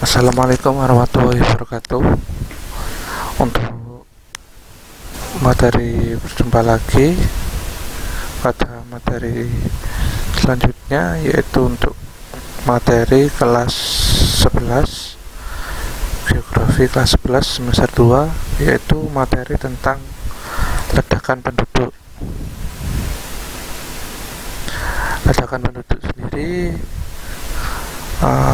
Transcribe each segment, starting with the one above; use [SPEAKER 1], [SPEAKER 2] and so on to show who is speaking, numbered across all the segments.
[SPEAKER 1] Assalamualaikum warahmatullahi wabarakatuh. Untuk materi berjumpa lagi pada materi selanjutnya, yaitu untuk materi kelas 11 Geografi kelas 11 semester 2, yaitu materi tentang ledakan penduduk. Ledakan penduduk sendiri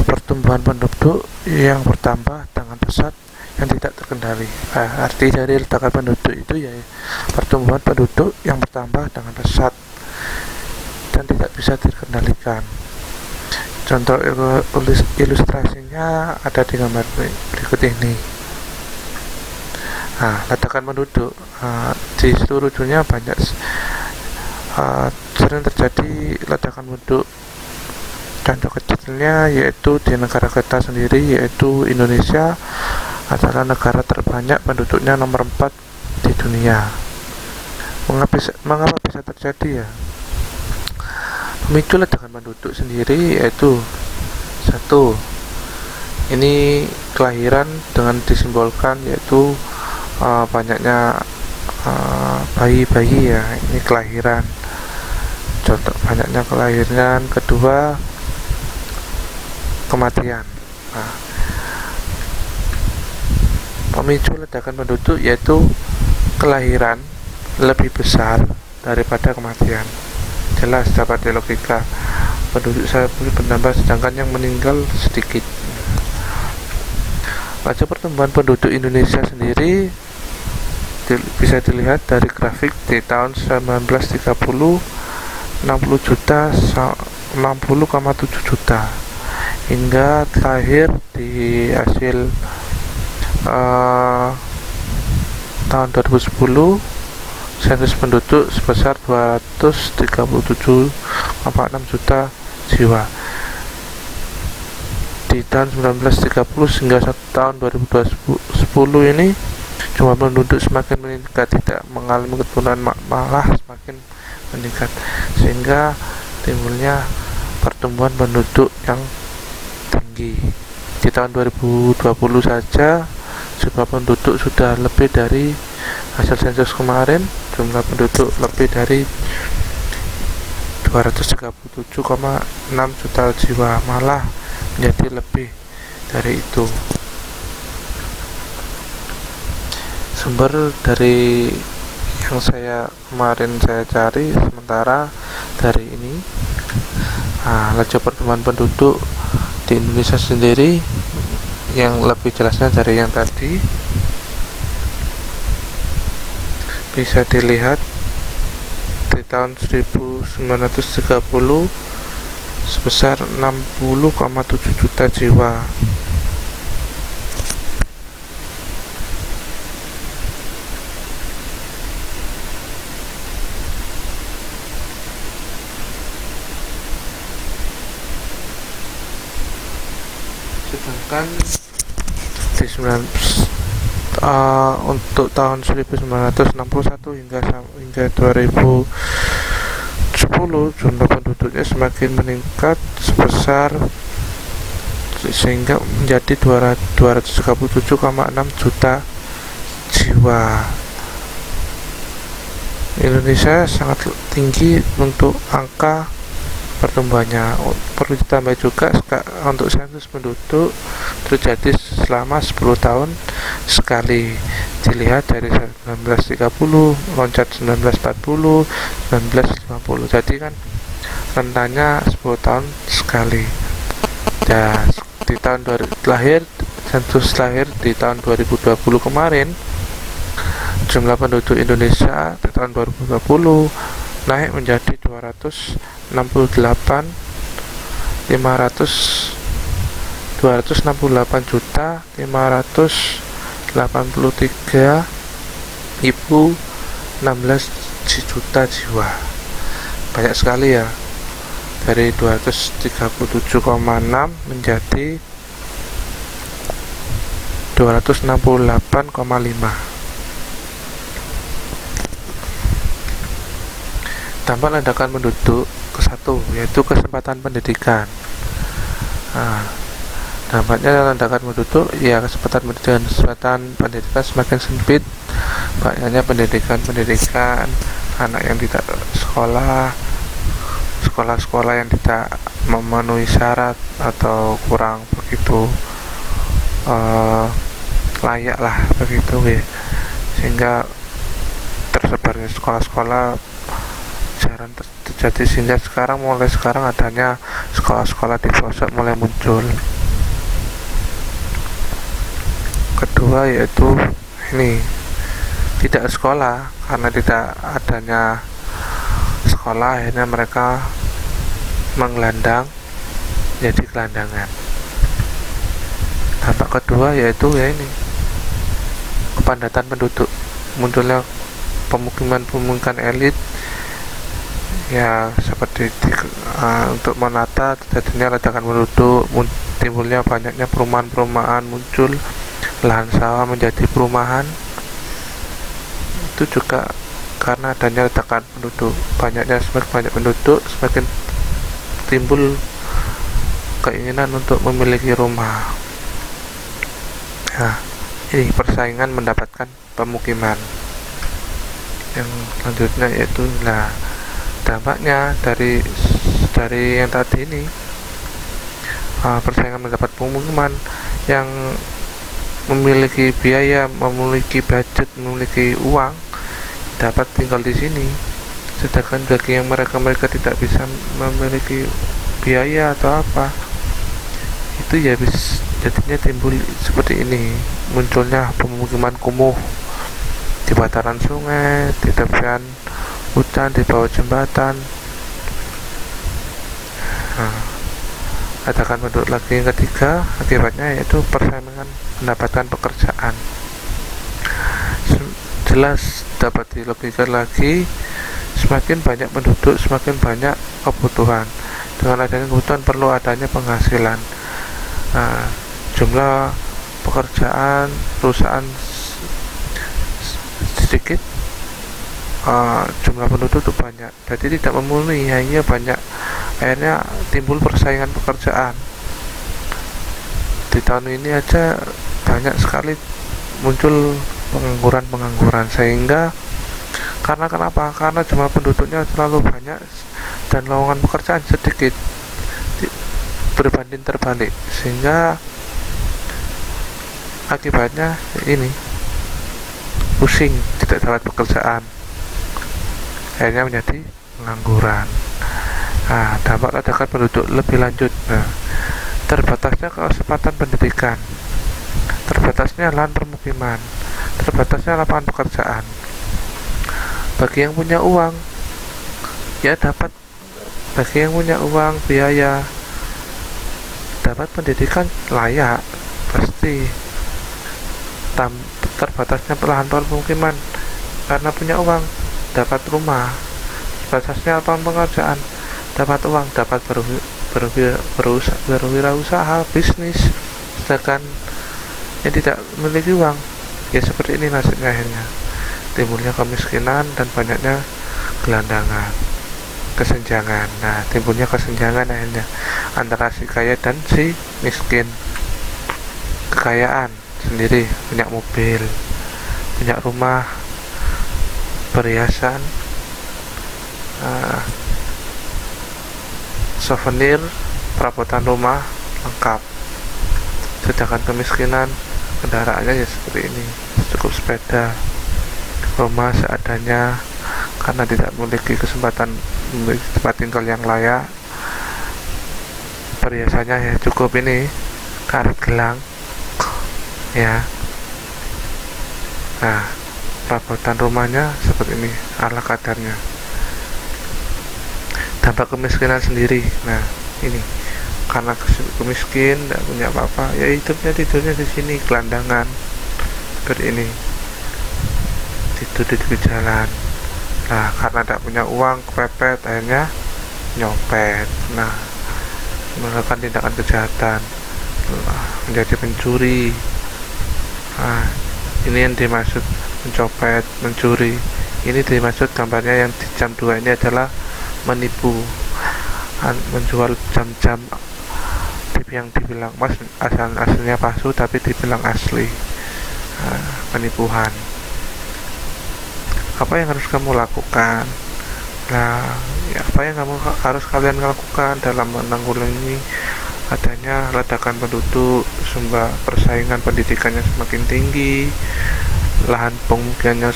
[SPEAKER 1] pertumbuhan penduduk yang bertambah dengan pesat yang tidak terkendali. Arti dari ledakan penduduk itu ya pertumbuhan penduduk yang bertambah dengan pesat dan tidak bisa terkendalikan. Contoh ilustrasinya ada di gambar berikut ini. Ledakan penduduk di seluruh dunia banyak sering terjadi ledakan penduduk. Contoh kecilnya yaitu di negara kita sendiri, yaitu Indonesia adalah negara terbanyak penduduknya, nomor 4 di dunia. Mengapa bisa terjadi ya? Pemicu ledakan penduduk sendiri yaitu satu, ini kelahiran dengan disimbolkan yaitu banyaknya bayi-bayi ya, ini kelahiran. Contoh banyaknya kelahiran. Kedua, kematian. Pemicu ledakan penduduk yaitu kelahiran lebih besar daripada kematian. Jelas dapat logika, penduduk saya bertambah sedangkan yang meninggal sedikit. Laju pertumbuhan penduduk Indonesia sendiri bisa dilihat dari grafik di tahun 1930, 60 juta, 60,7 juta, hingga terakhir di hasil tahun 2010 sensus penduduk sebesar 237,6 juta jiwa. Di tahun 1930 hingga tahun 2010 ini jumlah penduduk semakin meningkat, tidak mengalami keturunan, malah semakin meningkat, sehingga timbulnya pertumbuhan penduduk yang tinggi. Di tahun 2020 saja jumlah penduduk sudah lebih dari hasil sensus kemarin, jumlah penduduk lebih dari 237,6 juta jiwa, malah menjadi lebih dari itu. Sumber dari yang kemarin saya cari sementara dari ini, laju pertumbuhan penduduk di Indonesia sendiri, yang lebih jelasnya dari yang tadi bisa dilihat di tahun 1930 sebesar 60,7 juta jiwa. Sedangkan di untuk tahun 1961 hingga 2010 jumlah penduduknya semakin meningkat sebesar sehingga menjadi 237,6 juta jiwa. Indonesia sangat tinggi untuk angka pertumbuhannya. Perlu ditambah juga untuk sensus penduduk terjadi selama 10 tahun sekali. Dilihat dari 1930 loncat 1940, 1950. Jadi kan rentannya 10 tahun sekali. Dan di tahun sensus lahir di tahun 2020 kemarin, jumlah penduduk Indonesia di tahun 2020 naik menjadi 268.583.016 juta jiwa. Banyak sekali ya, dari 237,6 menjadi 268,5. Dampak ledakan penduduk ke-1 yaitu kesempatan pendidikan. Dampaknya ledakan penduduk, ya kesempatan pendidikan semakin sempit. Banyaknya pendidikan anak yang tidak sekolah, sekolah-sekolah yang tidak memenuhi syarat atau kurang begitu layak lah begitu ya, sehingga tersebarnya sekolah-sekolah jarang terjadi, sehingga mulai sekarang adanya sekolah-sekolah di pelosok mulai muncul. Kedua yaitu ini, tidak sekolah, karena tidak adanya sekolah akhirnya mereka menggelandang jadi gelandangan. Dampak kedua yaitu ya ini, kepadatan penduduk, munculnya pemukiman elit ya, seperti untuk menata terjadinya ledakan penduduk, timbulnya banyaknya perumahan muncul, lahan sawah menjadi perumahan. Itu juga karena adanya ledakan penduduk. Semakin banyak penduduk, semakin timbul keinginan untuk memiliki rumah. Nah, ini persaingan mendapatkan pemukiman. Yang selanjutnya yaitu dampaknya dari yang tadi ini, persaingan mendapat pemukiman yang memiliki biaya, memiliki budget, memiliki uang, dapat tinggal di sini. Sedangkan bagi yang mereka tidak bisa memiliki biaya atau apa, itu ya jadinya timbul seperti ini, munculnya pemukiman kumuh di bantaran sungai, di tepian hutan, di bawah jembatan. Ledakan penduduk lagi yang ketiga, akibatnya yaitu persaingan mendapatkan pekerjaan. Jelas dapat dilogika lagi, semakin banyak penduduk semakin banyak kebutuhan. Dengan adanya kebutuhan perlu adanya penghasilan. Jumlah pekerjaan perusahaan sedikit, jumlah penduduk itu banyak, jadi tidak memenuhi, hanya banyak, akhirnya timbul persaingan pekerjaan. Di tahun ini aja banyak sekali muncul pengangguran, sehingga kenapa? Karena jumlah penduduknya terlalu banyak dan lowongan pekerjaan sedikit, berbanding terbalik, sehingga akibatnya ini pusing, tidak dapat pekerjaan, akhirnya menjadi pengangguran. Dampak ledakan penduduk lebih lanjut. Terbatasnya kesempatan pendidikan, terbatasnya lahan permukiman, terbatasnya lapangan pekerjaan. Bagi yang punya uang, ya dapat, bagi yang punya uang, biaya, dapat pendidikan layak, pasti. Terbatasnya lahan permukiman, karena punya uang, dapat rumah. Terbatasnya lapangan pekerjaan, dapat uang, dapat berwirausaha, bisnis. Sedangkan yang tidak memiliki uang, ya seperti ini nasibnya, akhirnya timbulnya kemiskinan dan banyaknya gelandangan, kesenjangan. Timbulnya kesenjangan akhirnya antara si kaya dan si miskin. Kekayaan sendiri, punya mobil, punya rumah, perhiasan, souvenir, perabotan rumah lengkap. Sedangkan kemiskinan, kendaraannya ya seperti ini, cukup sepeda, rumah seadanya, karena tidak memiliki kesempatan memiliki tempat tinggal yang layak. Perhiasannya ya cukup ini, karet gelang ya. Perabotan rumahnya seperti ini, ala kadarnya. Dampak kemiskinan sendiri, ini karena kemiskin, tidak punya apa-apa, ya hidupnya tidurnya di sini, gelandangan seperti ini, tidur di tepi jalan. Karena tidak punya uang, kepepet, akhirnya nyopet, melakukan tindakan kejahatan, menjadi pencuri. Ini yang dimaksud mencopet, mencuri. Ini dimaksud gambarnya yang di jam 2 ini adalah menipu, menjual jam-jam yang dibilang mas aslinya palsu tapi dibilang asli. Penipuan. Apa yang harus kamu lakukan? Nah, ya, apa yang harus kalian lakukan dalam menanggulangi adanya ledakan penduduk, sehingga persaingan pendidikannya semakin tinggi, lahan pemukimannya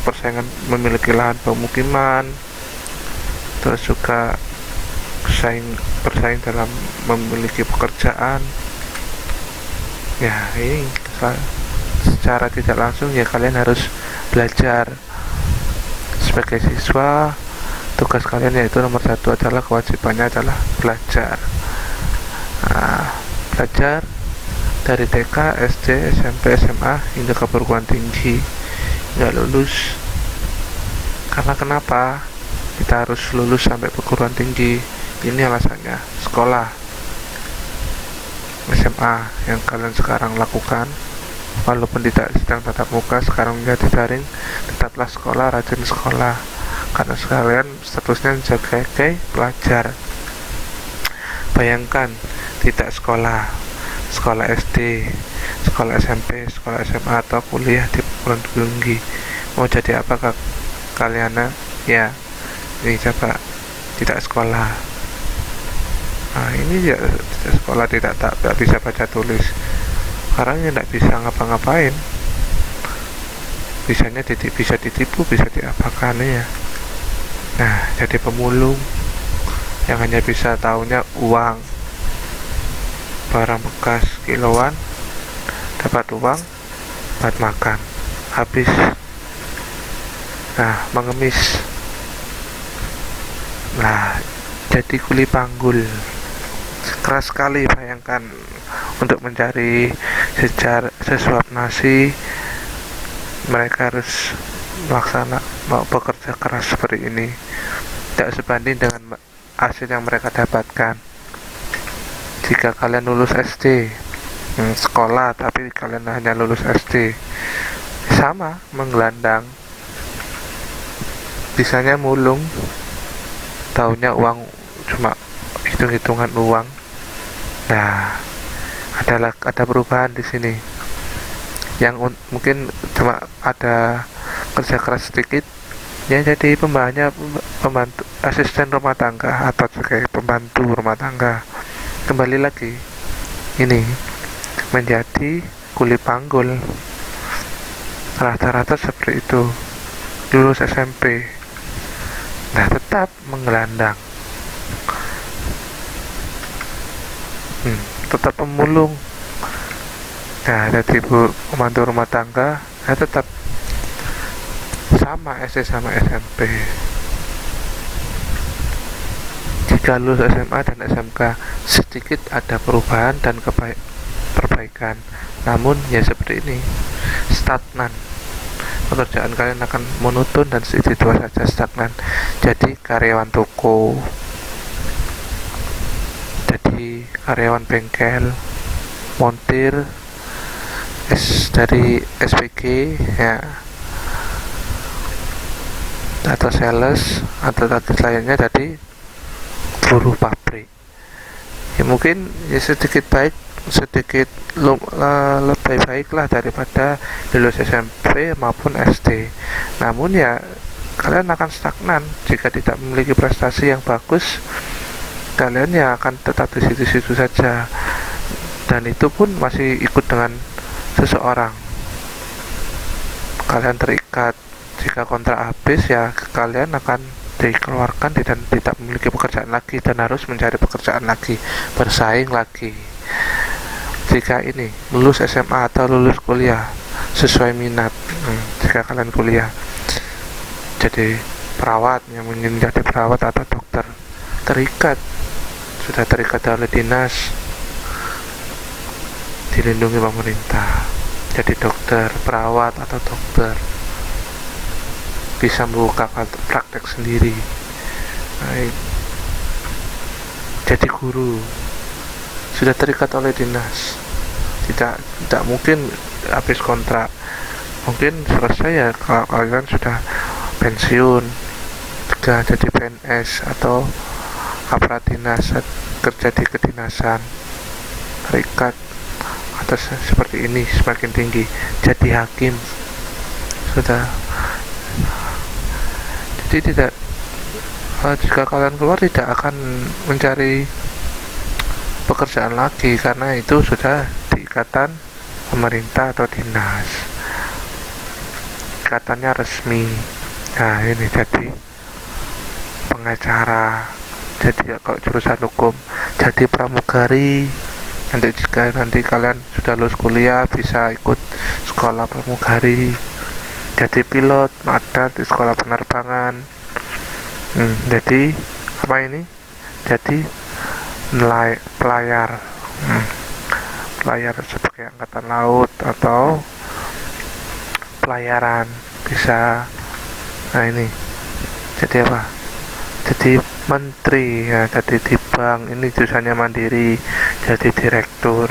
[SPEAKER 1] persaingan memiliki lahan pemukiman, terus juga bersaing dalam memiliki pekerjaan. Ya, ini secara tidak langsung ya kalian harus belajar. Sebagai siswa, tugas kalian yaitu nomor satu adalah kewajibannya adalah belajar. Belajar dari TK, SD, SMP, SMA hingga ke perguruan tinggi, nggak lulus. Karena kenapa kita harus lulus sampai perguruan tinggi? Ini alasannya. Sekolah SMA yang kalian sekarang lakukan, walaupun tidak sedang tatap muka, sekarang menjadi daring, tetaplah sekolah, rajin sekolah, karena sekalian statusnya sebagai pelajar. Bayangkan tidak sekolah SD, sekolah SMP, sekolah SMA atau kuliah di perguruan tinggi, mau jadi apa kalian? Ya, ini coba tidak sekolah. Ini ya tidak sekolah, tidak bisa baca tulis, karena tidak bisa ngapa-ngapain. Bisa ditipu, bisa diapakan ya. Nah, jadi pemulung yang hanya bisa taunya uang, barang bekas kiloan, dapat uang buat makan, habis. Nah, mengemis. Nah, jadi kuli panggul. Keras sekali, bayangkan, untuk mencari sesuap nasi mereka harus mau bekerja keras seperti ini. Tidak sebanding dengan hasil yang mereka dapatkan. Jika kalian lulus SD, sekolah tapi kalian hanya lulus SD, sama, menggelandang, bisanya mulung, taunya uang, cuma hitung-hitungan uang. Nah, ada perubahan di sini. Yang mungkin cuma ada kerja keras sedikit, ya jadi pembantu asisten rumah tangga atau sebagai pembantu rumah tangga. Kembali lagi, ini menjadi kuli panggul. Rata-rata seperti itu, lulus SMP. Nah, tetap menggelandang, tetap pemulung. Nah, jadi pembantu rumah tangga, tetap sama SD sama SMP. Jika lulus SMA dan SMK, sedikit ada perubahan dan perbaikan. Namun ya seperti ini, stagnan. Pekerjaan kalian akan monoton dan itu saja, stagnan. Jadi karyawan toko, jadi karyawan bengkel, montir, dari SPG ya, atau sales atau target lainnya, jadi buruh pabrik. Ya mungkin ya sedikit lebih baiklah daripada lulus SMP maupun SD. Namun ya kalian akan stagnan jika tidak memiliki prestasi yang bagus. Kalian ya akan tetap di situ-situ saja, dan itu pun masih ikut dengan seseorang. Kalian terikat, jika kontrak habis ya kalian akan dikeluarkan dan tidak memiliki pekerjaan lagi dan harus mencari pekerjaan lagi, bersaing lagi. Jika ini lulus SMA atau lulus kuliah sesuai minat, jika kalian kuliah jadi perawat, yang ingin jadi perawat atau dokter, sudah terikat oleh dinas, dilindungi pemerintah, jadi dokter, perawat atau dokter, bisa membuka praktek sendiri. Jadi guru, sudah terikat oleh dinas, tidak mungkin habis kontrak, mungkin selesai ya kalau kalian sudah pensiun, sudah jadi PNS atau aparat dinas, kerja di kedinasan. peringkat atas seperti ini semakin tinggi, jadi hakim sudah. Jadi tidak, jika kalian keluar tidak akan mencari pekerjaan lagi karena itu sudah di ikatan pemerintah atau dinas, ikatannya resmi. Nah ini jadi pengacara, jadi kalau jurusan hukum jadi pramugari. Nanti jika nanti kalian sudah lulus kuliah bisa ikut sekolah pramugari, jadi pilot ada di sekolah penerbangan. Jadi apa ini, jadi pelayar, pelayar sebagai angkatan laut atau pelayaran bisa. Nah ini jadi apa, jadi menteri ya, jadi di bank ini jurusannya mandiri jadi direktur.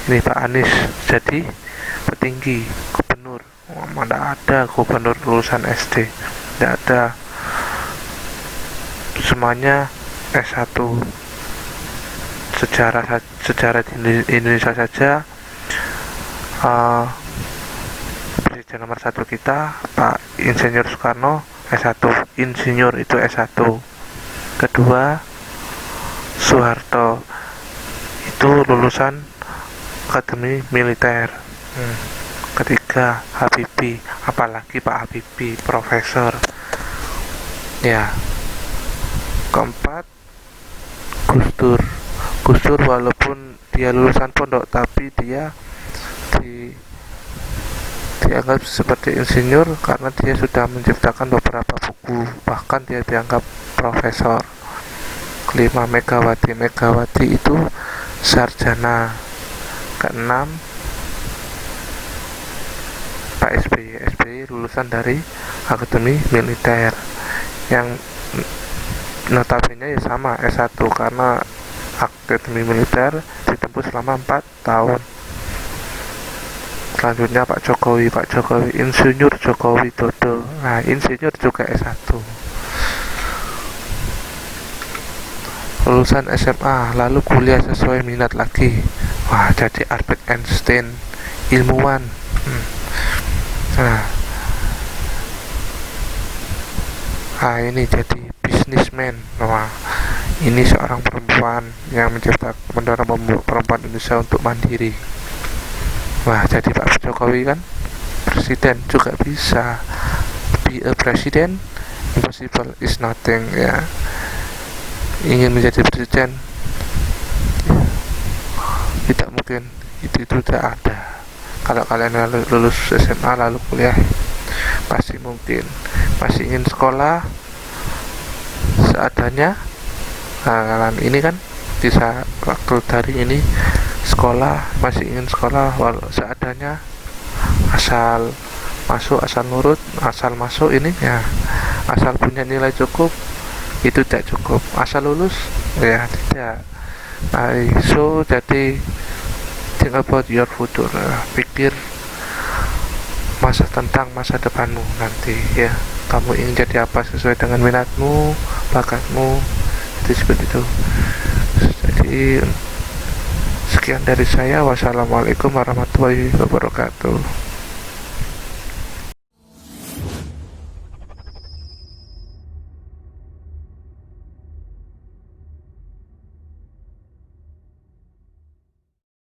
[SPEAKER 1] Ini Pak Anies jadi petinggi, gubernur. Mana ada gubernur lulusan SD, tidak ada, semuanya S1. Sejarah di Indonesia saja, presiden nomor 1 kita Pak Insinyur Soekarno S1, insinyur itu S1. Kedua Soeharto itu lulusan akademi militer. Ketiga Habibie, apalagi Pak Habibie profesor ya. Keempat Gus Dur walaupun dia lulusan pondok tapi dia dianggap seperti insinyur karena dia sudah menciptakan beberapa buku, bahkan dia dianggap profesor. Kelima Megawati itu sarjana. Keenam Pak SBY lulusan dari akademi militer yang notabene ya sama S1 karena akademi militer ditempuh selama 4 tahun. Selanjutnya Pak Jokowi Insinyur Joko Widodo. Nah insinyur juga S1, lulusan SMA lalu kuliah sesuai minat lagi. Wah jadi Albert Einstein, ilmuwan. Nah ini jadi businessman. Wah ini seorang perempuan yang mendorong perempuan Indonesia untuk mandiri. Wah jadi Pak Jokowi kan presiden juga bisa. Be a president, impossible is nothing ya. Ingin menjadi presiden ya, tidak mungkin, itu tidak ada. Kalau kalian lulus SMA lalu kuliah pasti mungkin. Masih ingin sekolah seadanya, nah kalian ini kan bisa waktu dari ini sekolah, masih ingin sekolah seadanya, asal masuk, asal nurut, asal masuk ini ya, asal punya nilai cukup itu tidak cukup, asal lulus ya tidak. So jadi think about your future, pikir tentang masa depanmu nanti ya. Kamu ingin jadi apa sesuai dengan minatmu, bakatmu, itu seperti itu. Jadi sekian dari saya. Wassalamualaikum warahmatullahi wabarakatuh.